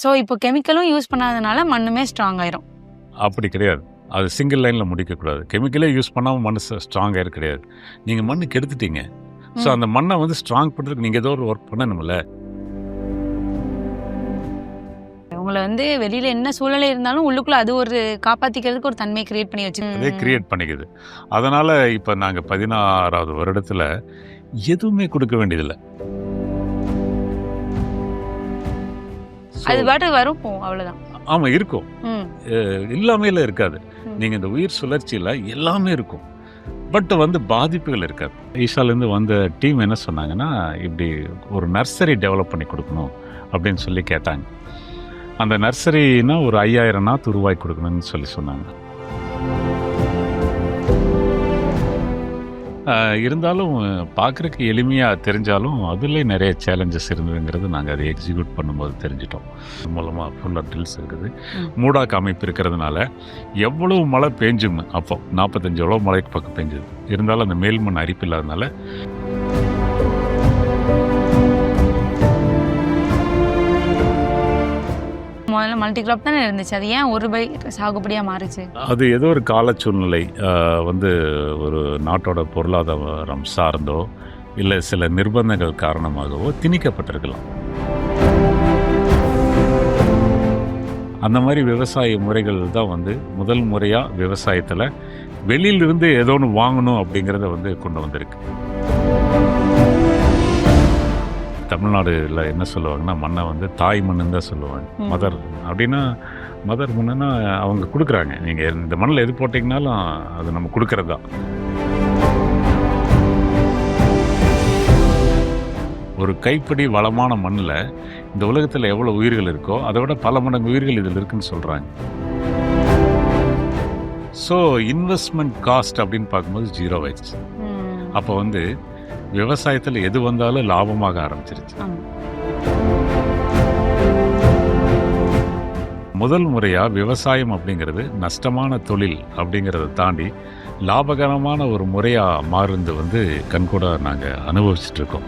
So இப்போ கெமிக்கலும் use பண்ணாதனால மண்ணுமே strong ஆயிரும். அப்படி கிடையாது. அது சிங்கிள் லைனில் முடிக்கக்கூடாது. கெமிக்கலே யூஸ் பண்ணாமல் மண் ஸ்ட்ராங் ஆயிரு கிடையாது. நீங்கள் மண்ணு கெடுத்துட்டீங்க. ஸோ அந்த மண்ணை வந்து ஸ்ட்ராங் பண்ணுறதுக்கு நீங்கள் ஏதோ ஒரு ஒர்க் பண்ணணும்ல. உங்களை வந்து வெளியில என்ன சூழ்நிலை இருந்தாலும் உள்ளுக்குள்ள அது ஒரு காப்பாத்திக்கிறதுக்கு ஒரு தன்மையை கிரியேட் பண்ணி வச்சு அதே கிரியேட் பண்ணிக்குது. அதனால் இப்போ நாங்கள் 16வது வருடத்தில் எதுவுமே கொடுக்க வேண்டியதில்லை. அது பாட்டு வரும் போகும் அவ்வளவுதான். ஆமாம் இருக்கும். எல்லாமே இருக்காது. நீங்கள் இந்த உயிர் சுழற்சியில் எல்லாமே இருக்கும். பட் வந்து பாதிப்புகள் இருக்காது. ஈஷாலேருந்து வந்த டீம் என்ன சொன்னாங்கன்னா, இப்படி ஒரு நர்சரி டெவலப் பண்ணி கொடுக்கணும் அப்படின்னு சொல்லி கேட்டாங்க. அந்த நர்சரினா ஒரு 5000 நாற்று ரூபாய் கொடுக்கணும்னு சொல்லி சொன்னாங்க. இருந்தாலும் பார்க்குறக்கு எளிமையாக தெரிஞ்சாலும் அதிலே நிறைய சேலஞ்சஸ் இருந்ததுங்கிறது நாங்கள் அதை எக்ஸிக்யூட் பண்ணும்போது தெரிஞ்சிட்டோம். மூலமாக ஃபுல்லாக ட்ரில்ஸ் இருக்குது, மூடாக்கு அமைப்பு இருக்கிறதுனால எவ்வளோ மழை பெஞ்சும் அப்போ 45 எவ்வளோ மழைக்கு பக்கம் பெஞ்சுது. இருந்தாலும் அந்த மேல்மண் அரிப்பு இல்லாதனால முதல்ல மல்டி கிராப் தானே இருந்துச்சு. அது ஏன் ஒரு பயிர் சாகுபடியா மாறுச்சு? அது ஏதோ ஒரு கால சூழ்நிலை, வந்து ஒரு நாட்டோட பொருளாதாரம் சார்ந்தோ இல்லை சில நிர்பந்தங்கள் காரணமாகவோ திணிக்கப்பட்டிருக்கலாம். அந்த மாதிரி விவசாய முறைகள் தான் வந்து முதல் முறையாக விவசாயத்தில் வெளியிலிருந்து ஏதோ ஒன்று வாங்கணும் அப்படிங்கிறத வந்து கொண்டு வந்திருக்கு. தமிழ்நாடுல என்ன சொல்லுவாங்கன்னா, மண்ணை வந்து தாய் மண்ணுன்னு தான் சொல்லுவாங்க. மதர் அப்படின்னா, மதர் மண்ணுன்னா அவங்க கொடுக்குறாங்க. நீங்கள் இந்த மண்ணில் எது போட்டிங்கனாலும் அது நம்ம கொடுக்கறது தான். ஒரு கைப்பிடி வளமான மண்ணில் இந்த உலகத்தில் எவ்வளோ உயிர்கள் இருக்கோ அதை விட பல மடங்கு உயிர்கள் இதில் இருக்குன்னு சொல்கிறாங்க. ஸோ இன்வெஸ்ட்மெண்ட் காஸ்ட் அப்படின்னு பார்க்கும்போது 0 ஆயிடுச்சு. அப்போ வந்து விவசாயத்தில் எது வந்தாலும் லாபமாக ஆரம்பிச்சிருச்சு. முதல் முறையாக விவசாயம் அப்படிங்கிறது நஷ்டமான தொழில் அப்படிங்கிறத தாண்டி லாபகரமான ஒரு முறையாக மாறுந்து வந்து கண்கூட நாங்கள் அனுபவிச்சுட்டு இருக்கோம்.